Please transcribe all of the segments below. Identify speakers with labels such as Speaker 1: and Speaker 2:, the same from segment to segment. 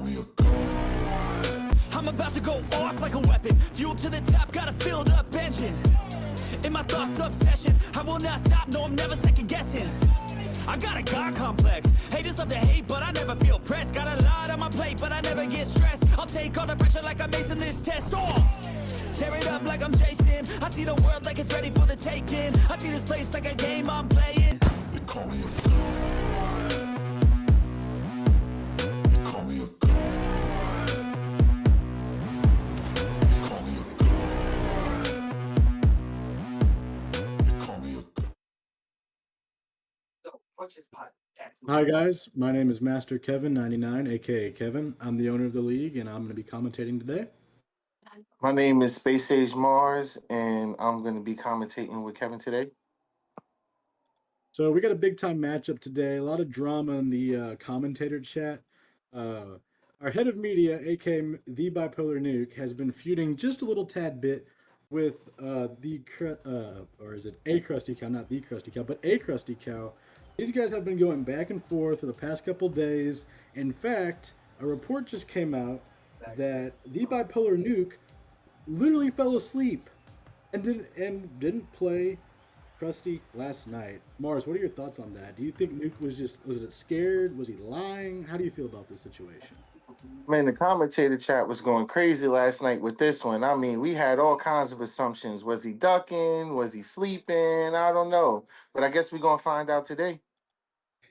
Speaker 1: me a god. I'm about to go off like a weapon. Fuel to the top, got a filled up engine. In my thoughts, obsession. I will not stop, no, I'm never second guessing. I got a God complex. Haters love to hate, but I never feel pressed. Got a lot on my plate, but I never get stressed. I'll take all the pressure like I'm acing this test. Tear it up like I'm Jason. I see the world like it's ready for the taking. I see this place like a game I'm playing. They call me a god. They call me a god. They call me a god. They call me a god.
Speaker 2: Hi guys, my name is Master Kevin99, aka Kevin. I'm the owner of the league, and I'm going to be commentating today.
Speaker 3: My name is Space Age Mars, and I'm going to be commentating with Kevin today.
Speaker 2: So we got a big time matchup today. A lot of drama in the commentator chat. Our head of media, aka TheBipolarNuke, has been feuding just a little tad bit with or is it a Krusty Cow, not the Krusty Cow, but a Krusty Cow. These guys have been going back and forth for the past couple days. In fact, a report just came out that TheBipolarNuke literally fell asleep and didn't play Krusty last night. Mars, what are your thoughts on that? Do you think Nuke was it scared? Was he lying? How do you feel about this situation?
Speaker 3: Man, the commentator chat was going crazy last night with this one. I mean, we had all kinds of assumptions. Was he ducking? Was he sleeping? I don't know. But I guess we're going to find out today.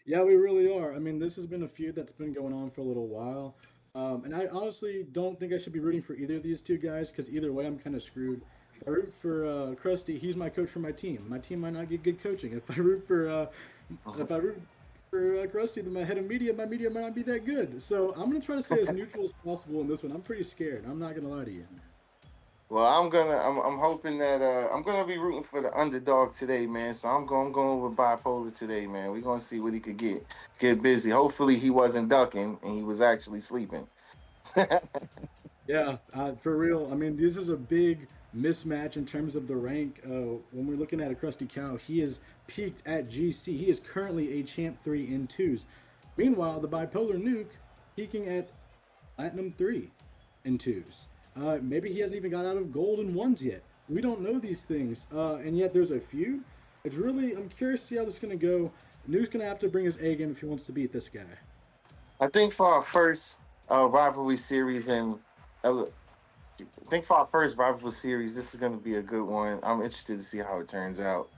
Speaker 2: Yeah, we really are. I mean, this has been a feud that's been going on for a little while. And I honestly don't think I should be rooting for either of these two guys because either way, I'm kind of screwed. If I root for Krusty, he's my coach for my team. My team might not get good coaching. If I root for Krusty, then my head of media, my media might not be that good. So I'm gonna try to stay as neutral as possible in this one. I'm pretty scared. I'm not gonna lie to you.
Speaker 3: Well, I'm hoping that I'm gonna be rooting for the underdog today, man. So I'm going with bipolar today, man. We're gonna see what he could get busy. Hopefully he wasn't ducking and he was actually sleeping.
Speaker 2: Yeah, for real. I mean, this is a big mismatch in terms of the rank. When we're looking at a Krusty Cow, he is peaked at GC. He is currently a Champ 3 in 2s. Meanwhile, the Bipolar Nuke peaking at Platinum 3 in 2s. Maybe he hasn't even got out of Gold in 1s yet. We don't know these things. And yet there's a feud. I'm curious to see how this is going to go. Nuke's going to have to bring his A game if he wants to beat this guy.
Speaker 3: I think for our first rivalry series this is going to be a good one. I'm interested to see how it turns out.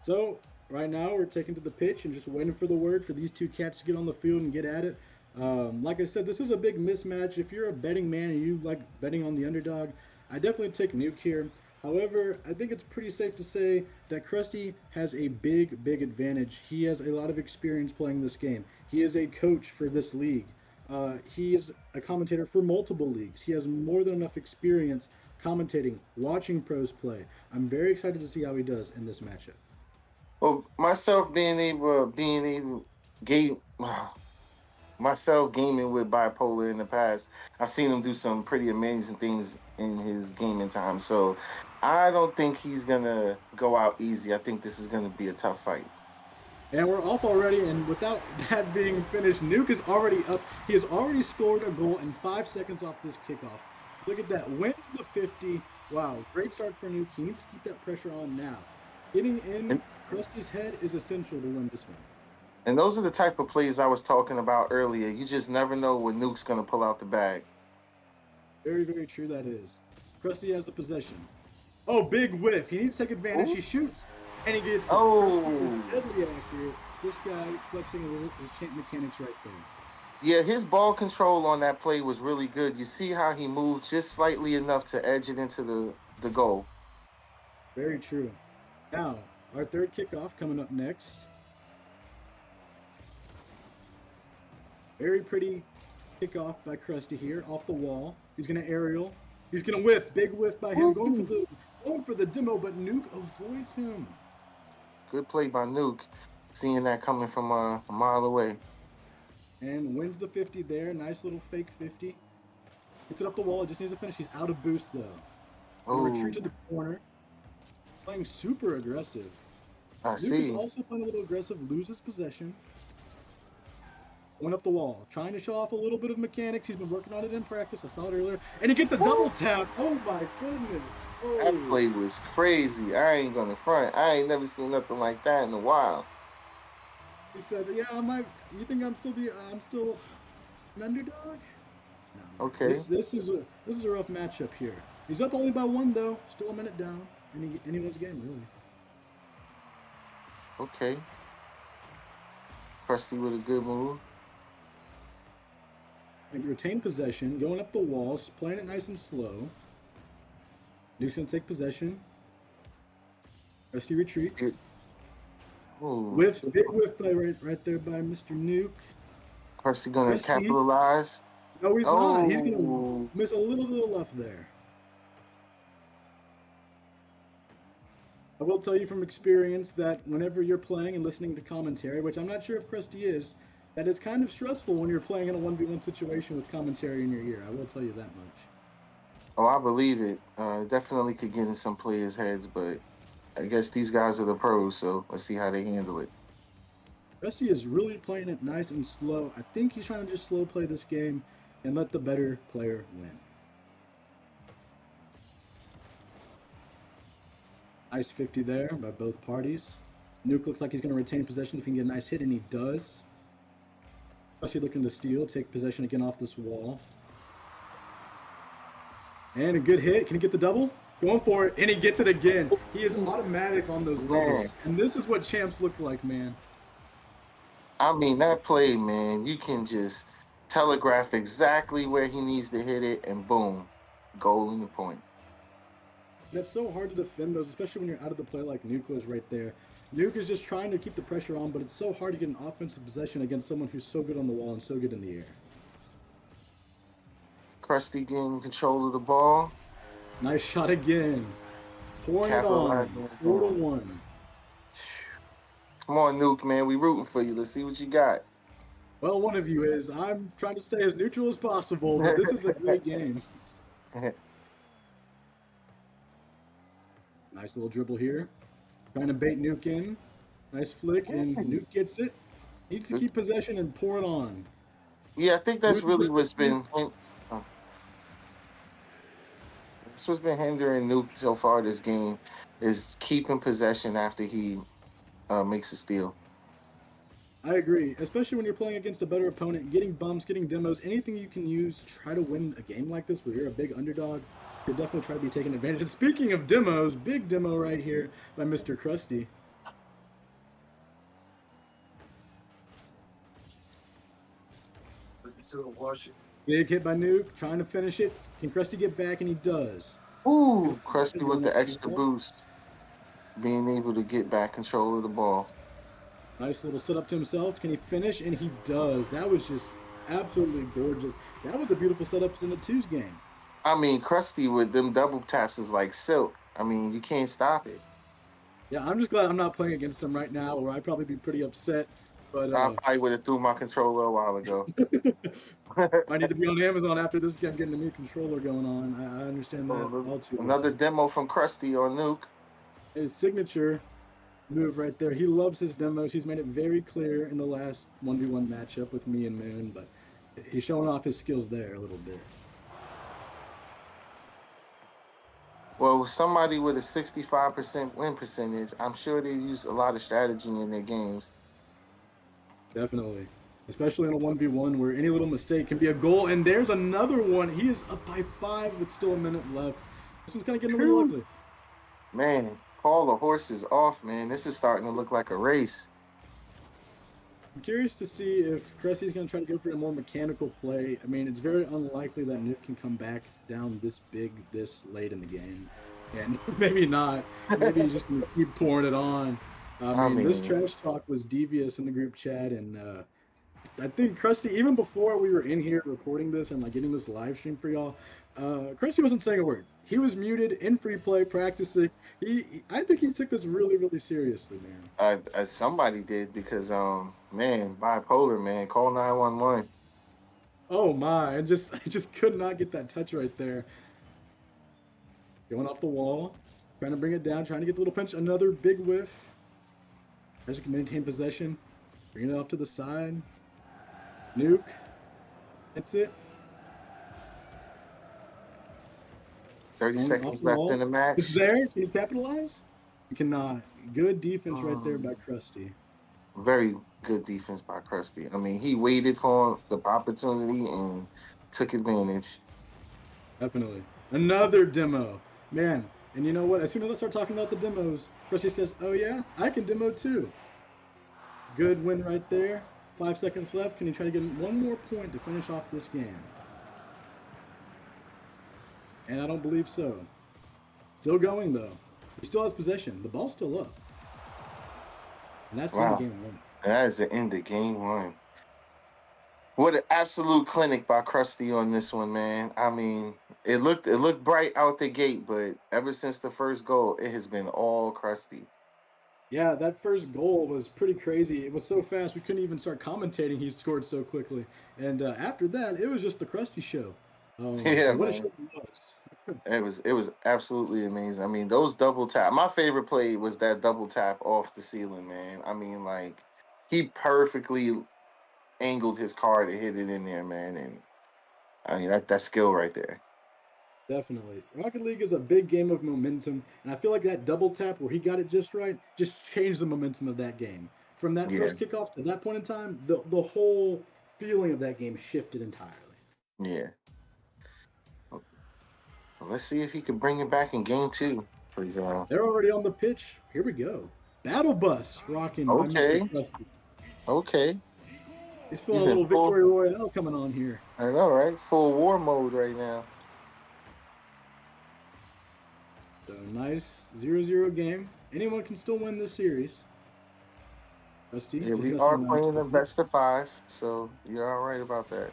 Speaker 2: So, right now, we're taking to the pitch and just waiting for the word for these two cats to get on the field and get at it. Like I said, this is a big mismatch. If you're a betting man and you like betting on the underdog, I definitely take Nuke here. However, I think it's pretty safe to say that Krusty has a big advantage. He has a lot of experience playing this game. He is a coach for this league. He is a commentator for multiple leagues. He has more than enough experience commentating, watching pros play. I'm very excited to see how he does in this matchup.
Speaker 3: Well, myself gaming with bipolar in the past, I've seen him do some pretty amazing things in his gaming time. So I don't think he's gonna go out easy. I think this is gonna be a tough fight.
Speaker 2: And we're off already, and without that being finished, Nuke is already up. He has already scored a goal in 5 seconds off this kickoff. Look at that. Wins the 50. Wow, great start for Nuke. He needs to keep that pressure on now. Getting in Krusty's head is essential to win this one.
Speaker 3: And those are the type of plays I was talking about earlier. You just never know when Nuke's gonna pull out the bag.
Speaker 2: Very, very true that is. Krusty has the possession. Oh, big whiff. He needs to take advantage. He shoots, and he gets it. Krusty is deadly accurate. This guy flexing his champ mechanics right there.
Speaker 3: Yeah, his ball control on that play was really good. You see how he moved just slightly enough to edge it into the goal.
Speaker 2: Very true. Now, our third kickoff coming up next. Very pretty kickoff by Krusty here, off the wall. He's going to aerial. He's going to whiff. Big whiff by him. Going for the demo, but Nuke avoids him.
Speaker 3: Good play by Nuke. Seeing that coming from a mile away.
Speaker 2: And wins the 50 there. Nice little fake 50. Gets it up the wall. Just needs to finish. He's out of boost, though. Retreat to the corner. Playing super aggressive.
Speaker 3: I
Speaker 2: Nuke
Speaker 3: see.
Speaker 2: is also playing a little aggressive. Loses possession. Going up the wall, trying to show off a little bit of mechanics. He's been working on it in practice. I saw it earlier. And he gets a double tap. Oh my goodness.
Speaker 3: That
Speaker 2: Oh.
Speaker 3: play was crazy. I ain't gonna front. I ain't never seen nothing like that in a while.
Speaker 2: He said, "Yeah, you think I'm still an underdog?" No.
Speaker 3: Okay.
Speaker 2: This is a rough matchup here. He's up only by 1 though. Still a minute down. Anyone's game really.
Speaker 3: Okay. Krusty with a good move.
Speaker 2: Like, retain possession, going up the walls, playing it nice and slow. Nuke's gonna take possession. Krusty retreats. Whiff, big whiff play right there by Mr. Nuke.
Speaker 3: Krusty gonna capitalize.
Speaker 2: No, he's not. He's gonna miss a little to the left there. I will tell you from experience that whenever you're playing and listening to commentary, which I'm not sure if Krusty is, that it's kind of stressful when you're playing in a 1v1 situation with commentary in your ear. I will tell you that much.
Speaker 3: Oh, I believe it. Definitely could get in some players' heads, but I guess these guys are the pros, so let's see how they handle it.
Speaker 2: Krusty is really playing it nice and slow. I think he's trying to just slow play this game and let the better player win. Nice 50 there by both parties. Nuke looks like he's going to retain possession if he can get a nice hit, and he does. Krusty looking to steal, take possession again off this wall. And a good hit. Can he get the double? Going for it, and he gets it again. He is automatic on those doubles. And this is what champs look like, man.
Speaker 3: I mean, that play, man, you can just telegraph exactly where he needs to hit it, and boom, goal in the point.
Speaker 2: And it's so hard to defend those, especially when you're out of the play like Nuke was right there. Nuke is just trying to keep the pressure on, but it's so hard to get an offensive possession against someone who's so good on the wall and so good in the air.
Speaker 3: Krusty getting control of the ball.
Speaker 2: Nice shot again. Pouring it on. 4-1.
Speaker 3: Come on, Nuke, man. We rooting for you. Let's see what you got.
Speaker 2: Well, one of you is. I'm trying to stay as neutral as possible, but this is a great game. Nice little dribble here. Trying to bait Nuke in. Nice flick, and Nuke gets it. Needs to keep possession and pour it on.
Speaker 3: Yeah, I think that's really what's been hindering Nuke so far this game is keeping possession after he makes a steal.
Speaker 2: I agree, especially when you're playing against a better opponent, getting bumps, getting demos, anything you can use to try to win a game like this where you're a big underdog. You'll definitely try to be taking advantage. And speaking of demos, big demo right here by Mr. Krusty. Big hit by Nuke, trying to finish it. Can Krusty get back? And he does.
Speaker 3: Ooh, Krusty with the extra boost. Being able to get back control of the ball.
Speaker 2: Nice little setup to himself. Can he finish? And he does. That was just absolutely gorgeous. That was a beautiful setup in the twos game.
Speaker 3: I mean, Krusty with them double taps is like silk. I mean, you can't stop it.
Speaker 2: Yeah, I'm just glad I'm not playing against him right now, or I'd probably be pretty upset. But
Speaker 3: I probably would have threw my controller a while ago.
Speaker 2: I need to be on Amazon after this game, getting a new controller going on. I understand that all too well.
Speaker 3: Another demo from Krusty on Nuke.
Speaker 2: His signature move right there. He loves his demos. He's made it very clear in the last 1v1 matchup with me and Moon, but he's showing off his skills there a little bit.
Speaker 3: Well, somebody with a 65% win percentage, I'm sure they use a lot of strategy in their games.
Speaker 2: Definitely. Especially in a 1v1 where any little mistake can be a goal. And there's another one. He is up by 5 with still a minute left. This one's kind of getting a little ugly.
Speaker 3: Man, call the horses off, man. This is starting to look like a race.
Speaker 2: I'm curious to see if Krusty's going to try to go for a more mechanical play. I mean, it's very unlikely that Nuke can come back down this big this late in the game. And maybe not. Maybe he's just going to keep pouring it on. I mean, this trash talk was devious in the group chat, and I think Krusty, even before we were in here recording this and like getting this live stream for y'all, Krusty wasn't saying a word. He was muted in free play practicing. I think he took this really, really seriously, man.
Speaker 3: Somebody did because, man, bipolar, man, call 911.
Speaker 2: Oh my! I just could not get that touch right there. Going off the wall, trying to bring it down, trying to get the little pinch. Another big whiff. As you can maintain possession, bring it off to the side. Nuke. That's it.
Speaker 3: 30
Speaker 2: Going off
Speaker 3: seconds
Speaker 2: the
Speaker 3: left
Speaker 2: wall.
Speaker 3: in the
Speaker 2: It's
Speaker 3: match.
Speaker 2: there. Can you capitalize? You cannot. Good defense right there by
Speaker 3: Um,
Speaker 2: Krusty.
Speaker 3: very good defense by Krusty. I mean, he waited for the opportunity and took advantage.
Speaker 2: Definitely. Another demo. Man, and you know what? As soon as I start talking about the demos, Krusty says, oh yeah, I can demo too. Good win right there. 5 seconds left. Can you try to get one more point to finish off this game? And I don't believe so. Still going though. He still has possession. The ball's still up. And that's the end of
Speaker 3: Wow.
Speaker 2: game one.
Speaker 3: That is the end of game one. What an absolute clinic by Krusty on this one, man. I mean, it looked bright out the gate, but ever since the first goal, it has been all Krusty.
Speaker 2: Yeah, that first goal was pretty crazy. It was so fast we couldn't even start commentating. He scored so quickly, and after that, it was just the Krusty show.
Speaker 3: Yeah,
Speaker 2: And what a show
Speaker 3: man.
Speaker 2: it was!
Speaker 3: It was absolutely amazing. I mean, those double tap. My favorite play was that double tap off the ceiling, man. I mean, like he perfectly angled his car to hit it in there, man. And I mean that's skill right there.
Speaker 2: Definitely, Rocket League is a big game of momentum, and I feel like that double tap where he got it just right just changed the momentum of that game. From that
Speaker 3: Yeah,
Speaker 2: first kickoff to that point in time, the whole feeling of that game shifted entirely.
Speaker 3: yeah. Well, let's see if he can bring it back in game two. Please,
Speaker 2: They're already on the pitch. Here we go. Battle Bus rocking by Mr.
Speaker 3: okay,
Speaker 2: Krusty.
Speaker 3: okay.
Speaker 2: He's feeling
Speaker 3: He's
Speaker 2: a
Speaker 3: in
Speaker 2: little
Speaker 3: full.
Speaker 2: Victory Royale coming on here.
Speaker 3: I know, right? Full war mode right now.
Speaker 2: So nice 0-0 game. Anyone can still win this series. Rusty
Speaker 3: Yeah,
Speaker 2: just
Speaker 3: we
Speaker 2: messing
Speaker 3: are
Speaker 2: around
Speaker 3: playing the
Speaker 2: quickly.
Speaker 3: best of five, so you're all right about that.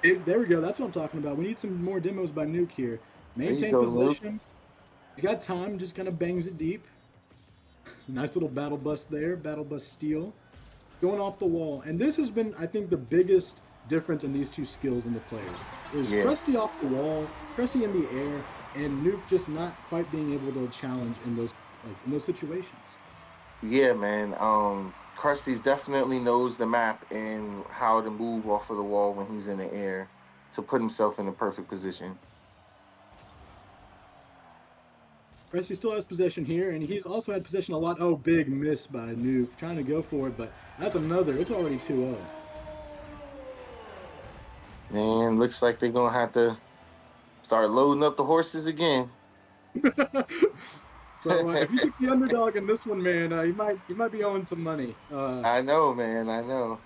Speaker 2: There we go. That's what I'm talking about. We need some more demos by Nuke here.
Speaker 3: There you
Speaker 2: Maintain
Speaker 3: go, Luke.
Speaker 2: possession. He's got time. Just kind of bangs it deep. Nice little battle bus there. Battle bus steal. Going off the wall. And this has been, I think, the biggest difference in these two skills in the players. Is
Speaker 3: Yeah,
Speaker 2: Krusty off the wall, Krusty in the air, and Nuke just not quite being able to challenge in those situations.
Speaker 3: yeah, man. Krusty's definitely knows the map and how to move off of the wall when he's in the air to put himself in the perfect position.
Speaker 2: Krusty still has possession here, and he's also had possession a lot. Oh, big miss by Nuke. Trying to go for it, but that's another. It's already 2-0.
Speaker 3: Man, looks like they're gonna have to start loading up the horses again.
Speaker 2: So if you took the underdog in this one, man, you might be owing some money.
Speaker 3: I know, man. I know.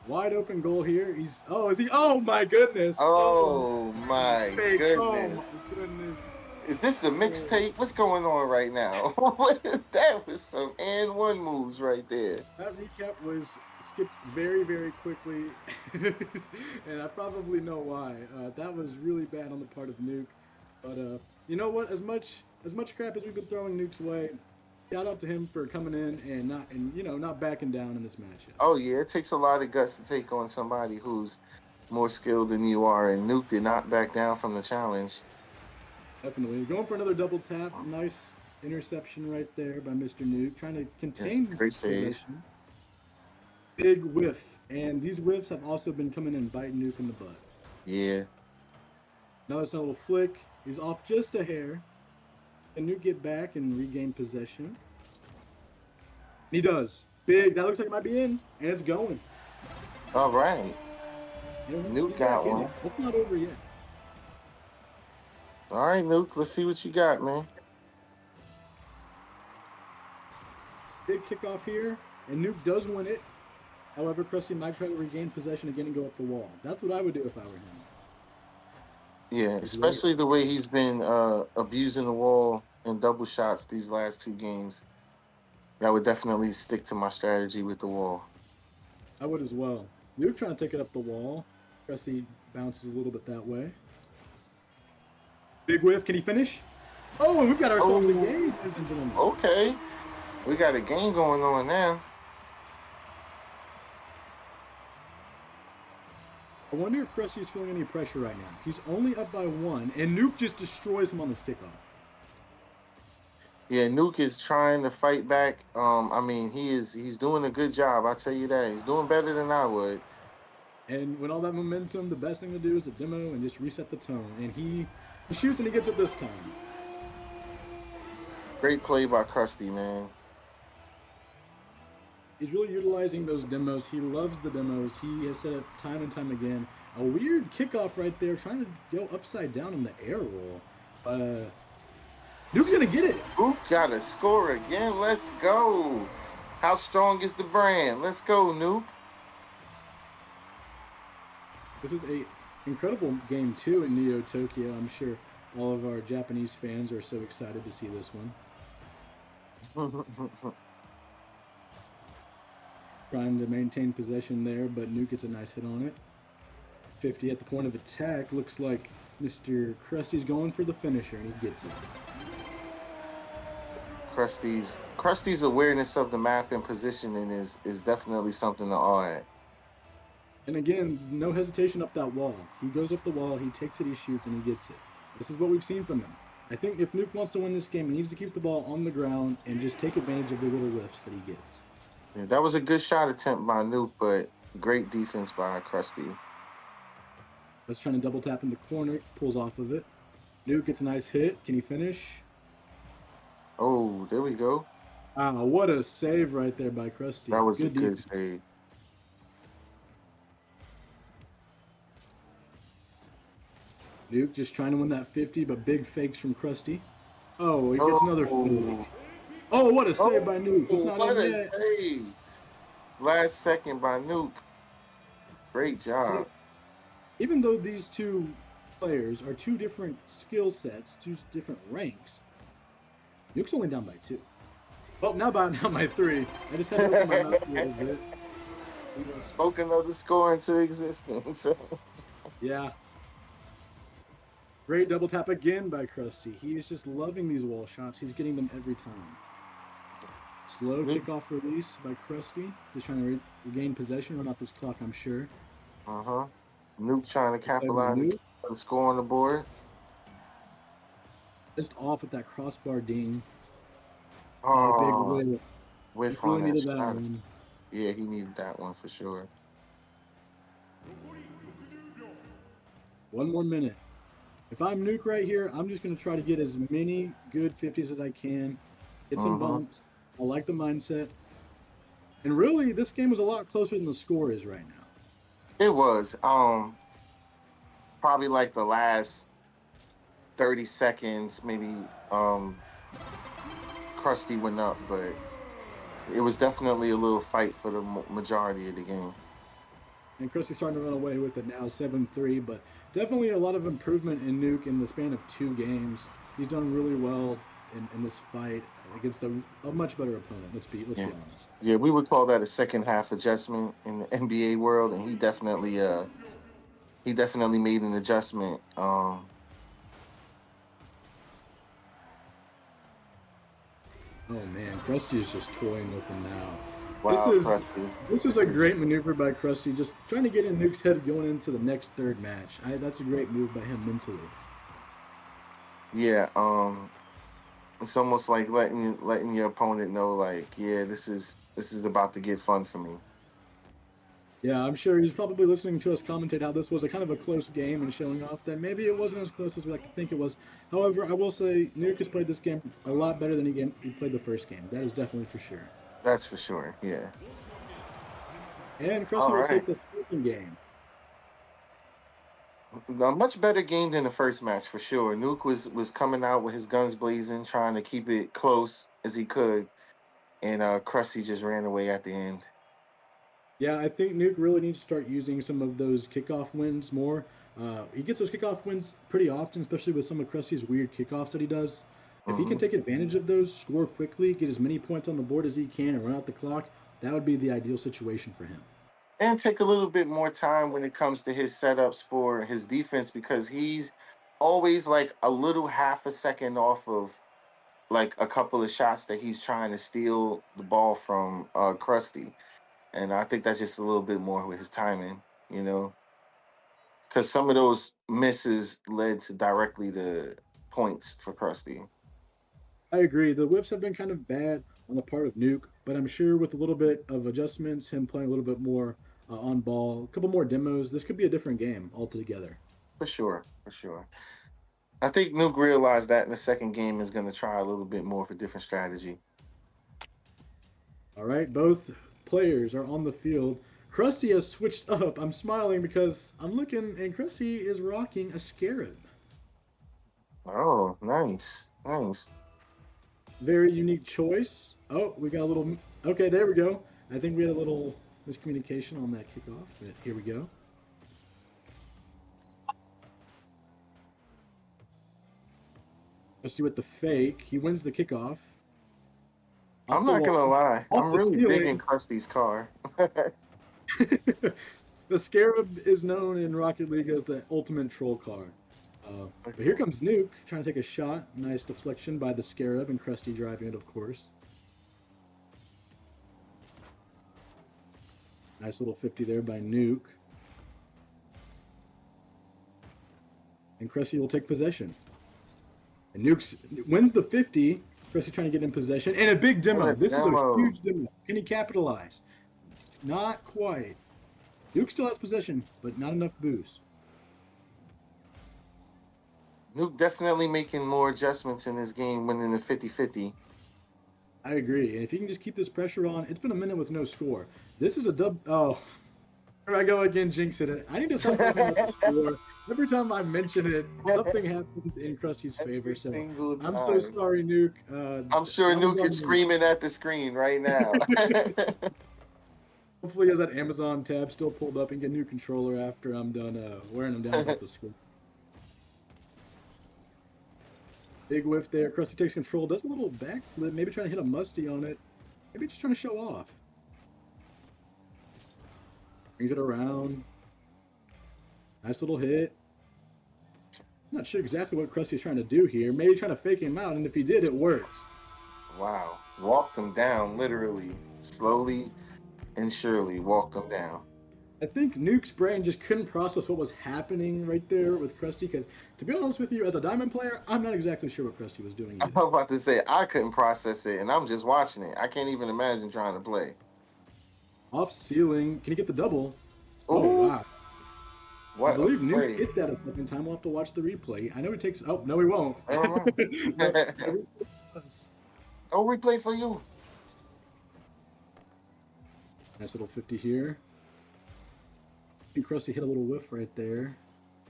Speaker 2: Wide open goal here. Is he? Oh my goodness! Oh,
Speaker 3: Oh my
Speaker 2: fake! Oh
Speaker 3: goodness.
Speaker 2: my goodness!
Speaker 3: Is this the
Speaker 2: Oh,
Speaker 3: mixtape? What's going on right now? That was some and one moves right there.
Speaker 2: that recap was skipped very very quickly, and I probably know why. That was really bad on the part of Nuke, but you know what? As much crap as we've been throwing Nuke's way, shout out to him for coming in and not backing down in this matchup.
Speaker 3: Oh yeah, it takes a lot of guts to take on somebody who's more skilled than you are, and Nuke did not back down from the challenge.
Speaker 2: Definitely. Going for another double tap. Nice interception right there by Mr. Nuke. Trying to
Speaker 3: Yes,
Speaker 2: contain
Speaker 3: great save.
Speaker 2: possession. Big whiff. And these whiffs have also been coming in biting Nuke in the butt.
Speaker 3: Yeah.
Speaker 2: Notice a little flick. He's off just a hair. Can Nuke get back and regain possession? He does. Big. That looks like it might be in. And it's going.
Speaker 3: All right.
Speaker 2: You know,
Speaker 3: Nuke
Speaker 2: he's back
Speaker 3: got
Speaker 2: in
Speaker 3: one.
Speaker 2: it. It's not over yet.
Speaker 3: All right, Nuke. Let's see what you got, man.
Speaker 2: Big kickoff here. And Nuke does win it. However, Krusty might try to regain possession again and go up the wall. That's what I would do if I were him.
Speaker 3: Yeah,
Speaker 2: He's ready.
Speaker 3: especially the way he's been abusing the wall in double shots these last two games. That would definitely stick to my strategy with the wall.
Speaker 2: I would as well. Nuke trying to take it up the wall. Krusty bounces a little bit that way. Big whiff. Can he finish? Oh, and we've got ourselves a
Speaker 3: Oh,
Speaker 2: game, ladies and gentlemen.
Speaker 3: okay. We got a game going on now.
Speaker 2: I wonder if Krusty's feeling any pressure right now. He's only up by one, and Nuke just destroys him on this kickoff.
Speaker 3: Yeah, Nuke is trying to fight back. I mean, he's doing a good job. I tell you that he's doing better than I would.
Speaker 2: And when all that momentum, the best thing to do is to demo and just reset the tone. And he shoots and he gets it this time.
Speaker 3: Great play by Krusty, man.
Speaker 2: He's really utilizing those demos. He loves the demos. He has said it time and time again. A weird kickoff right there, trying to go upside down in the air roll. Nuke's gonna get it.
Speaker 3: Nuke got to score again. Let's go. How strong is the brand? Let's go, Nuke.
Speaker 2: This is a incredible game too in Neo Tokyo. I'm sure all of our Japanese fans are so excited to see this one. Trying to maintain possession there, but Nuke gets a nice hit on it. 50 at the point of attack. Looks like Mr. Krusty's going for the finisher, and he gets it.
Speaker 3: Krusty's awareness of the map and positioning is definitely something to awe at.
Speaker 2: And again, no hesitation up that wall. He goes up the wall, he takes it, he shoots, and he gets it. This is what we've seen from him. I think if Nuke wants to win this game, he needs to keep the ball on the ground and just take advantage of the little whiffs that he gets.
Speaker 3: Yeah, that was a good shot attempt by Nuke, but great defense by Krusty.
Speaker 2: Let's try to double tap in the corner, pulls off of it. Nuke gets a nice hit. Can he finish?
Speaker 3: Oh, there we go.
Speaker 2: Ah, what a save right there by Krusty.
Speaker 3: That was a good
Speaker 2: defense.
Speaker 3: save.
Speaker 2: Nuke just trying to win that 50, but big fakes from Krusty. Oh, he gets another 50. Oh, what a save by Nuke. It's not
Speaker 3: What
Speaker 2: in
Speaker 3: a
Speaker 2: yet.
Speaker 3: save. Last second by Nuke. Great job.
Speaker 2: So, even though these two players are two different skill sets, two different ranks, Nuke's only down by 2. Well, now down by 3. I just had to open my mouth a little bit.
Speaker 3: Even spoken of the score into existence.
Speaker 2: Yeah. Great double tap again by Krusty. He is just loving these wall shots. He's getting them every time. Slow kickoff release by Krusty. Just trying to regain possession, run out this clock, I'm sure.
Speaker 3: Nuke trying to capitalize and score on the board.
Speaker 2: Just off with that crossbar ding.
Speaker 3: Oh,
Speaker 2: big
Speaker 3: whiff
Speaker 2: he really
Speaker 3: on
Speaker 2: needed
Speaker 3: that
Speaker 2: that
Speaker 3: shot.
Speaker 2: one.
Speaker 3: Yeah, he needed that one for sure.
Speaker 2: 1 more minute. If I'm Nuke right here, I'm just going to try to get as many good 50s as I can. Get some bumps. I like the mindset. And really, this game was a lot closer than the score is right now.
Speaker 3: It was. Probably like the last 30 seconds, maybe Krusty went up, but it was definitely a little fight for the majority of the game.
Speaker 2: And Krusty's starting to run away with it now, 7-3, but definitely a lot of improvement in Nuke in the span of 2 games. He's done really well in this fight against a much better opponent. Let's be honest.
Speaker 3: Yeah, we would call that a second half adjustment in the NBA world, and he definitely made an adjustment.
Speaker 2: Oh man, Krusty is just toying with him now.
Speaker 3: Wow,
Speaker 2: this is a great maneuver by Krusty, just trying to get in Nuke's head going into the next third match. That's a great move by him mentally.
Speaker 3: Yeah, it's almost like letting your opponent know, like, yeah, this is about to get fun for me.
Speaker 2: Yeah, I'm sure he's probably listening to us commentate how this was a kind of a close game and showing off that maybe it wasn't as close as we like to think it was. However, I will say Nuke has played this game a lot better than he played the first game. That is definitely for sure.
Speaker 3: That's for sure, yeah.
Speaker 2: And Krusty will take the second game.
Speaker 3: A much better game than the first match, for sure. Nuke was coming out with his guns blazing, trying to keep it close as he could, and Krusty just ran away at the end.
Speaker 2: Yeah, I think Nuke really needs to start using some of those kickoff wins more. He gets those kickoff wins pretty often, especially with some of Krusty's weird kickoffs that he does. If he can take advantage of those, score quickly, get as many points on the board as he can, and run out the clock, that would be the ideal situation for him.
Speaker 3: And take a little bit more time when it comes to his setups for his defense, because he's always like a little half a second off of like a couple of shots that he's trying to steal the ball from Krusty. And I think that's just a little bit more with his timing, because some of those misses led to directly the points for Krusty.
Speaker 2: I agree. The whiffs have been kind of bad on the part of Nuke, but I'm sure with a little bit of adjustments, him playing a little bit more on ball, a couple more demos, this could be a different game altogether.
Speaker 3: For sure, for sure. I think Nuke realized that in the second game is going to try a little bit more of a different strategy.
Speaker 2: All right, both players are on the field. Krusty has switched up. I'm smiling because I'm looking, and Krusty is rocking a Scarab.
Speaker 3: Oh, nice, nice.
Speaker 2: Very unique choice. Oh, we got a little. Okay, there we go. I think we had a little miscommunication on that kickoff. But here we go. Let's see what the fake. He wins the kickoff.
Speaker 3: I'm not gonna lie,
Speaker 2: Off
Speaker 3: I'm
Speaker 2: the
Speaker 3: really
Speaker 2: ceiling.
Speaker 3: digging Krusty's car.
Speaker 2: The Scarab is known in Rocket League as the ultimate troll car. But here comes Nuke trying to take a shot. Nice deflection by the Scarab and Krusty driving it, of course. Nice little 50 there by Nuke. And Krusty will take possession. And Nuke wins the 50. Krusty trying to get in possession. And a big demo. This is a huge demo. Can he capitalize? Not quite. Nuke still has possession, but not enough boost.
Speaker 3: Nuke definitely making more adjustments in this game, winning the 50-50.
Speaker 2: I agree. And if you can just keep this pressure on, it's been a minute with no score. This is a dub. Oh, here I go again, jinxing it. I need to stop talking about the score. Every time I mention it, something happens in Krusty's favor. So I'm so sorry, Nuke.
Speaker 3: I'm sure Nuke is screaming at the screen right now.
Speaker 2: Hopefully, he has that Amazon tab still pulled up and get a new controller after I'm done wearing them down about the score. Big whiff there. Krusty takes control, does a little backflip, maybe trying to hit a musty on it. Maybe just trying to show off. Brings it around. Nice little hit. Not sure exactly what Krusty's trying to do here. Maybe trying to fake him out, and if he did, it works.
Speaker 3: Wow. Walked him down, literally. Slowly and surely walked him down.
Speaker 2: I think Nuke's brain just couldn't process what was happening right there with Krusty, because to be honest with you, as a Diamond player, I'm not exactly sure what Krusty was doing either.
Speaker 3: I'm about to say, I couldn't process it, and I'm just watching it. I can't even imagine trying to play.
Speaker 2: Off ceiling. Can he get the double?
Speaker 3: Ooh.
Speaker 2: Oh, wow.
Speaker 3: What
Speaker 2: I believe Nuke hit that a second time. We'll have to watch the replay. I know he takes... Oh, no, he won't.
Speaker 3: Oh, replay for you.
Speaker 2: Nice little 50 here. I think Krusty hit a little whiff right there.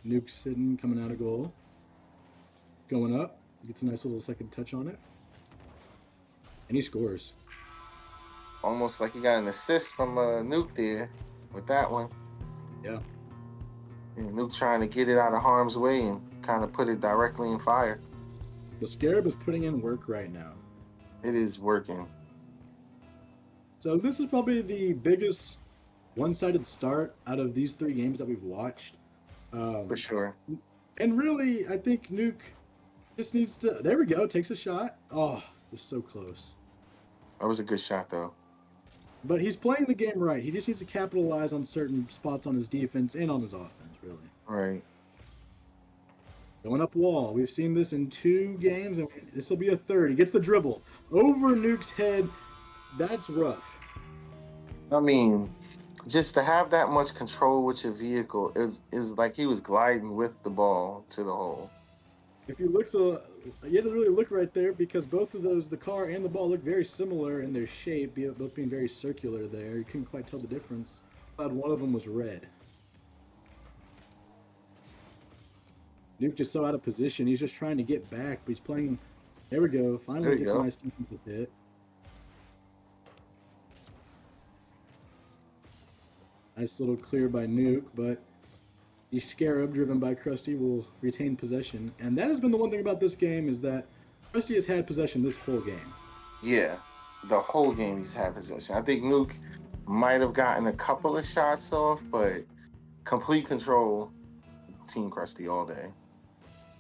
Speaker 2: Nuke sitting, coming out of goal. Going up. Gets a nice little second touch on it. And he scores.
Speaker 3: Almost like he got an assist from Nuke there with that one.
Speaker 2: Yeah.
Speaker 3: And Nuke trying to get it out of harm's way and kind of put it directly in fire.
Speaker 2: The Scarab is putting in work right now.
Speaker 3: It is working.
Speaker 2: So this is probably the biggest one-sided start out of these three games that we've watched.
Speaker 3: For sure.
Speaker 2: And really, I think Nuke just needs to... There we go. Takes a shot. Oh, just so close.
Speaker 3: That was a good shot, though.
Speaker 2: But he's playing the game right. He just needs to capitalize on certain spots on his defense and on his offense, really.
Speaker 3: Right.
Speaker 2: Going up wall. We've seen this in 2 games, and this will be a third. He gets the dribble. Over Nuke's head. That's rough.
Speaker 3: I mean, just to have that much control with your vehicle is like he was gliding with the ball to the hole.
Speaker 2: If you look to... You have to really look right there because both of those, the car and the ball, look very similar in their shape, both being very circular there. You couldn't quite tell the difference. But one of them was red. Nuke just so out of position. He's just trying to get back, but he's playing... There we go. Finally gets a nice defensive hit. Nice little clear by Nuke, but the Scarab, driven by Krusty, will retain possession. And that has been the one thing about this game, is that Krusty has had possession this whole game.
Speaker 3: Yeah, the whole game he's had possession. I think Nuke might have gotten a couple of shots off, but complete control, Team Krusty all day.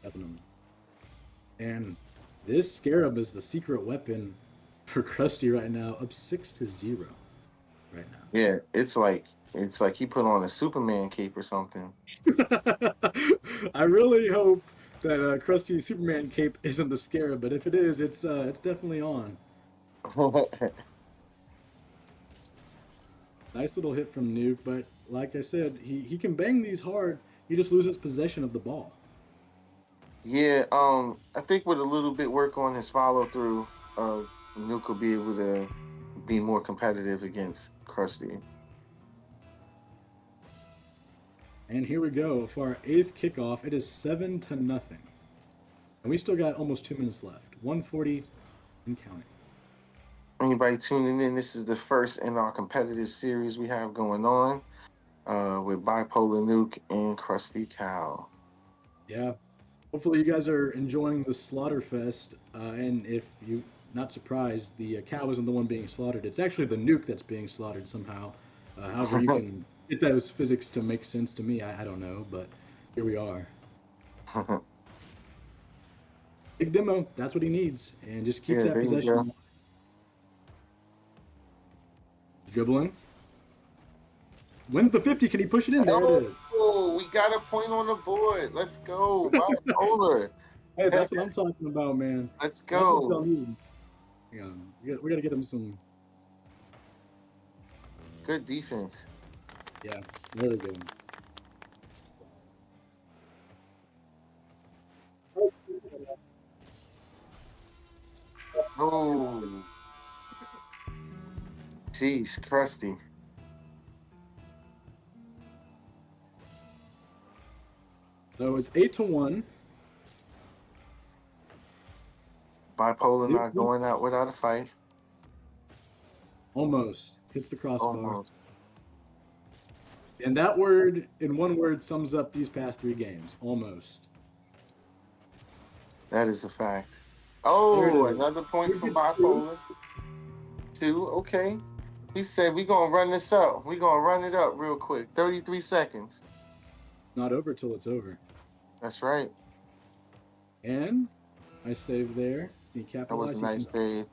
Speaker 2: Definitely. And this Scarab is the secret weapon for Krusty right now, up 6-0 right now.
Speaker 3: Yeah, it's like he put on a Superman cape or something.
Speaker 2: I really hope that crusty Superman cape isn't the scarab, but if it is, it's definitely on. Nice little hit from Nuke, but like I said, he can bang these hard. He just loses possession of the ball.
Speaker 3: Yeah, I think with a little bit work on his follow through, Nuke will be able to be more competitive against Krusty.
Speaker 2: And here we go for our 8th kickoff. It is 7-0. And we still got almost 2 minutes left. 140 and counting.
Speaker 3: Anybody tuning in, this is the first in our competitive series we have going on with Bipolar Nuke and Krusty Cow.
Speaker 2: Yeah. Hopefully you guys are enjoying the slaughter fest. And if you not surprised, the cow isn't the one being slaughtered. It's actually the nuke that's being slaughtered somehow. However, you can get those physics to make sense to me. I don't know, but here we are. Big demo. That's what he needs, and just keep
Speaker 3: Yeah,
Speaker 2: that
Speaker 3: there you go.
Speaker 2: possession. Dribbling. Wins the 50. Can he push it in? There it is.
Speaker 3: Oh, we got a point on the board. Let's go, Bipolar.
Speaker 2: Hey, that's what I'm talking about, man.
Speaker 3: Let's
Speaker 2: That's what
Speaker 3: go.
Speaker 2: y'all need. We gotta get him some.
Speaker 3: Good defense.
Speaker 2: Yeah, really good.
Speaker 3: Oh, jeez, Krusty.
Speaker 2: So it's 8-1.
Speaker 3: Bipolar
Speaker 2: Nuke
Speaker 3: not
Speaker 2: wins.
Speaker 3: going out without a fight.
Speaker 2: Almost hits the crossbar.
Speaker 3: Almost.
Speaker 2: And that word, in one word, sums up these past 3 games. Almost.
Speaker 3: That is a fact.
Speaker 2: There
Speaker 3: Oh,
Speaker 2: it is.
Speaker 3: another point
Speaker 2: Nuke
Speaker 3: for
Speaker 2: gets 2.
Speaker 3: Bipolar. 2, okay. He said we're gonna run this up. We're gonna run it up real quick. 33 seconds.
Speaker 2: Not over till it's over.
Speaker 3: That's right.
Speaker 2: And I save there. He
Speaker 3: That was
Speaker 2: capitalized.
Speaker 3: a nice save.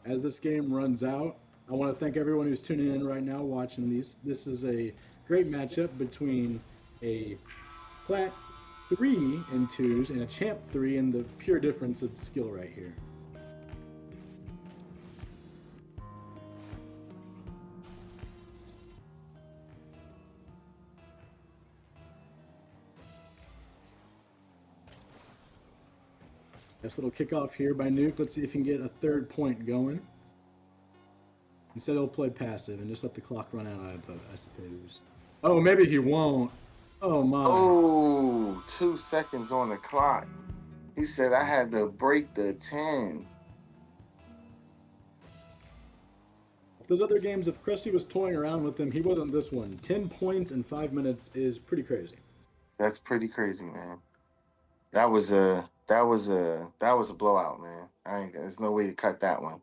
Speaker 2: As this game runs out, I want to thank everyone who's tuning in right now watching these. This is a great matchup between a Plat 3 and 2s and a Champ 3, and the pure difference of skill right here. Nice little kickoff here by Nuke. Let's see if he can get a 3rd point going. Instead, he'll play passive and just let the clock run out, I suppose. Oh, maybe he won't. Oh, my.
Speaker 3: Oh, 2 seconds on the clock. He said I had to break the 10.
Speaker 2: If those other games, if Krusty was toying around with him, he wasn't this one. 10 points in 5 minutes is pretty crazy.
Speaker 3: That's pretty crazy, man. That was a blowout, man. There's no way to cut that one.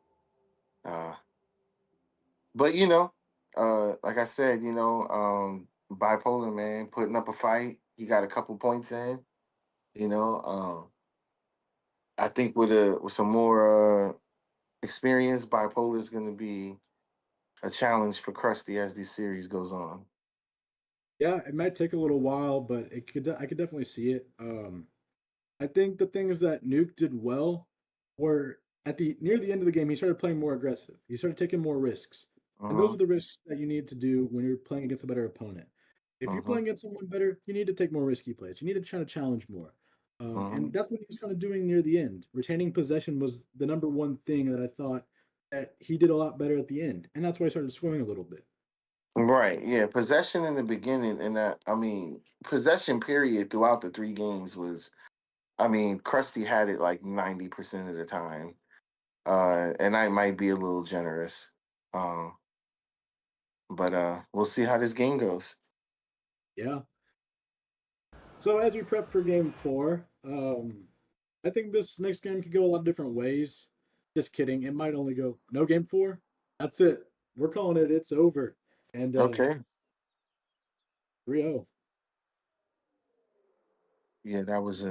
Speaker 3: But like I said, Bipolar, man, putting up a fight. He got a couple points in. I think with some more experience, Bipolar is going to be a challenge for Krusty as this series goes on.
Speaker 2: Yeah, it might take a little while, but I could definitely see it. I think the things that Nuke did well were at the near the end of the game, he started playing more aggressive. He started taking more risks. And those
Speaker 3: Uh-huh.
Speaker 2: are the risks that you need to do when you're playing against a better opponent. If you're
Speaker 3: Uh-huh.
Speaker 2: playing against someone better, you need to take more risky plays. You need to try to challenge more.
Speaker 3: Uh-huh.
Speaker 2: And that's what he was kind of doing near the end. Retaining possession was the number one thing that I thought that he did a lot better at the end. And that's why I started scoring a little bit.
Speaker 3: Right. Yeah. Possession in the beginning, and possession period throughout the 3 games was. Krusty had it like 90% of the time. And I might be a little generous. But we'll see how this game goes.
Speaker 2: Yeah. So as we prep for game 4, I think this next game could go a lot of different ways. Just kidding. It might only go no game 4. That's it. We're calling it. It's over. And
Speaker 3: Okay.
Speaker 2: 3-0.
Speaker 3: Yeah, that was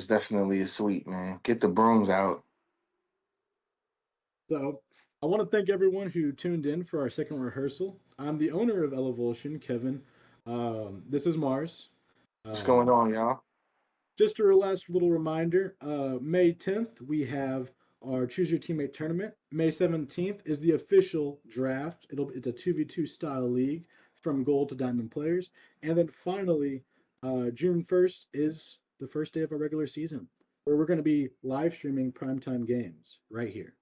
Speaker 3: definitely a sweep, man. Get the brooms out.
Speaker 2: So I want to thank everyone who tuned in for our second rehearsal. I'm the owner of Elevoltion, Kevin. This is Mars.
Speaker 3: What's going on, y'all?
Speaker 2: Just a last little reminder, May 10th, we have our Choose Your Teammate tournament. May 17th is the official draft. It's a 2v2 style league from gold to diamond players. And then finally, June 1st is the first day of our regular season, where we're going to be live streaming primetime games right here.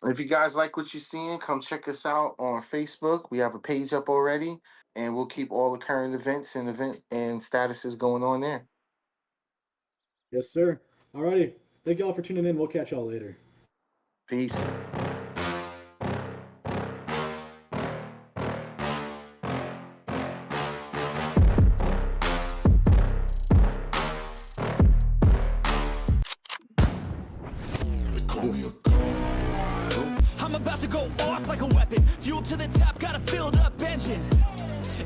Speaker 3: If you guys like what you're seeing, come check us out on Facebook. We have a page up already, and we'll keep all the current events and statuses going on there.
Speaker 2: Yes, sir. Alrighty. Thank y'all for tuning in. We'll catch y'all later.
Speaker 3: Peace.
Speaker 1: I'm about to go off like a weapon. Fuel to the top, got a filled up engine.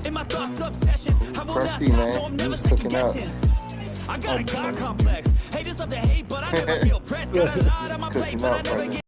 Speaker 1: In my thoughts, obsession. I will not
Speaker 3: Crusty,
Speaker 1: stop,
Speaker 3: man.
Speaker 1: no, I'm never
Speaker 3: He's
Speaker 1: second
Speaker 3: cooking up.
Speaker 1: guessing. I got a God complex. Haters love to hate, but I never feel pressed. Got a lot on my plate,
Speaker 3: Cooking
Speaker 1: but I
Speaker 3: up,
Speaker 1: never
Speaker 3: brother.
Speaker 1: get